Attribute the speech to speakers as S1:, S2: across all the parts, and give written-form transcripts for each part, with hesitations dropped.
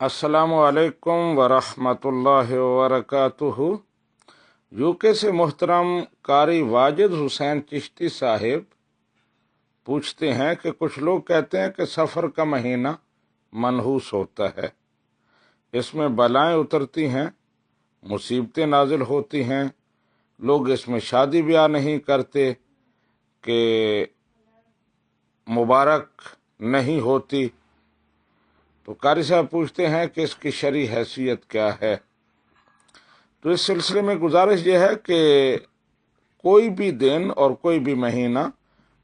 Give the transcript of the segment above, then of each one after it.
S1: السلام علیکم ورحمۃ اللہ وبرکاتہ۔ یوکے سے محترم قاری واجد حسین چشتی صاحب پوچھتے ہیں کہ کچھ لوگ کہتے ہیں کہ سفر کا مہینہ منحوس ہوتا ہے، اس میں بلائیں اترتی ہیں، مصیبتیں نازل ہوتی ہیں، لوگ اس میں شادی بیاہ نہیں کرتے کہ مبارک نہیں ہوتی۔ تو قاری صاحب پوچھتے ہیں کہ اس کی شرعی حیثیت کیا ہے؟ تو اس سلسلے میں گزارش یہ ہے کہ کوئی بھی دن اور کوئی بھی مہینہ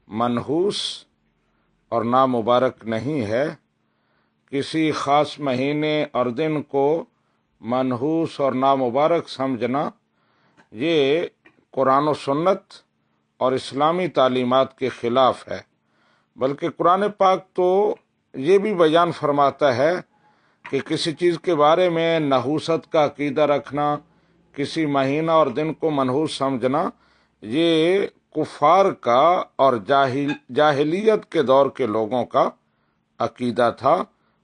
S1: منحوس اور نامبارک نہیں ہے۔ کسی خاص مہینے اور دن کو منحوس اور نامبارک سمجھنا یہ قرآن و سنت اور اسلامی تعلیمات کے خلاف ہے، بلکہ قرآن پاک تو یہ بھی بیان فرماتا ہے کہ کسی چیز کے بارے میں نحوست کا عقیدہ رکھنا، کسی مہینہ اور دن کو منحوس سمجھنا، یہ کفار کا اور جاہلیت کے دور کے لوگوں کا عقیدہ تھا۔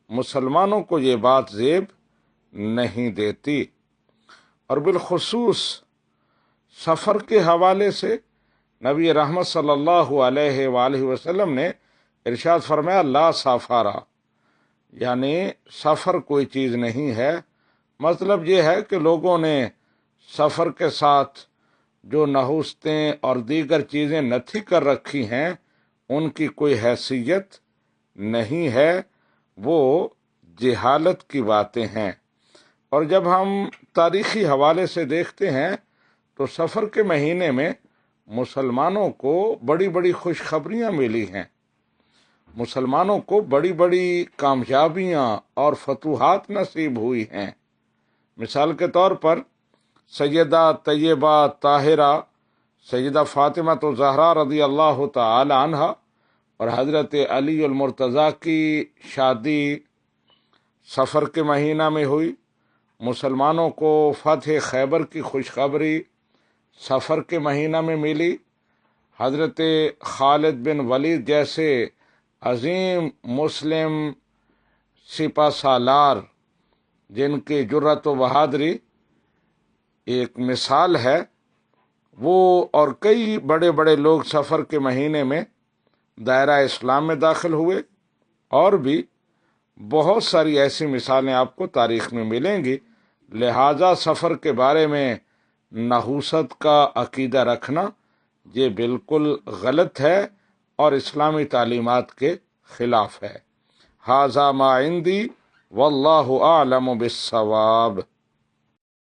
S1: مسلمانوں کو یہ بات زیب نہیں دیتی۔ اور بالخصوص سفر کے حوالے سے نبی رحمت صلی اللہ علیہ وآلہ وسلم نے ارشاد فرمایا لا سافارہ، یعنی سفر کوئی چیز نہیں ہے۔ مطلب یہ ہے کہ لوگوں نے سفر کے ساتھ جو نحوستیں اور دیگر چیزیں نتھی کر رکھی ہیں ان کی کوئی حیثیت نہیں ہے، وہ جہالت کی باتیں ہیں۔ اور جب ہم تاریخی حوالے سے دیکھتے ہیں تو سفر کے مہینے میں مسلمانوں کو بڑی بڑی خوشخبریاں ملی ہیں، مسلمانوں کو بڑی بڑی کامیابیاں اور فتوحات نصیب ہوئی ہیں۔ مثال کے طور پر سیدہ طیبہ طاہرہ سیدہ فاطمہ الزہرا رضی اللہ تعالی عنہ اور حضرت علی المرتضیٰ کی شادی سفر کے مہینہ میں ہوئی۔ مسلمانوں کو فتح خیبر کی خوشخبری سفر کے مہینہ میں ملی۔ حضرت خالد بن ولید جیسے عظیم مسلم سپہ سالار جن کی جرأت و بہادری ایک مثال ہے، وہ اور کئی بڑے بڑے لوگ سفر کے مہینے میں دائرہ اسلام میں داخل ہوئے۔ اور بھی بہت ساری ایسی مثالیں آپ کو تاریخ میں ملیں گی۔ لہٰذا سفر کے بارے میں نحوست کا عقیدہ رکھنا یہ بالکل غلط ہے اور اسلامی تعلیمات کے خلاف ہے۔ ھذا ما عندی واللہ اعلم بالصواب۔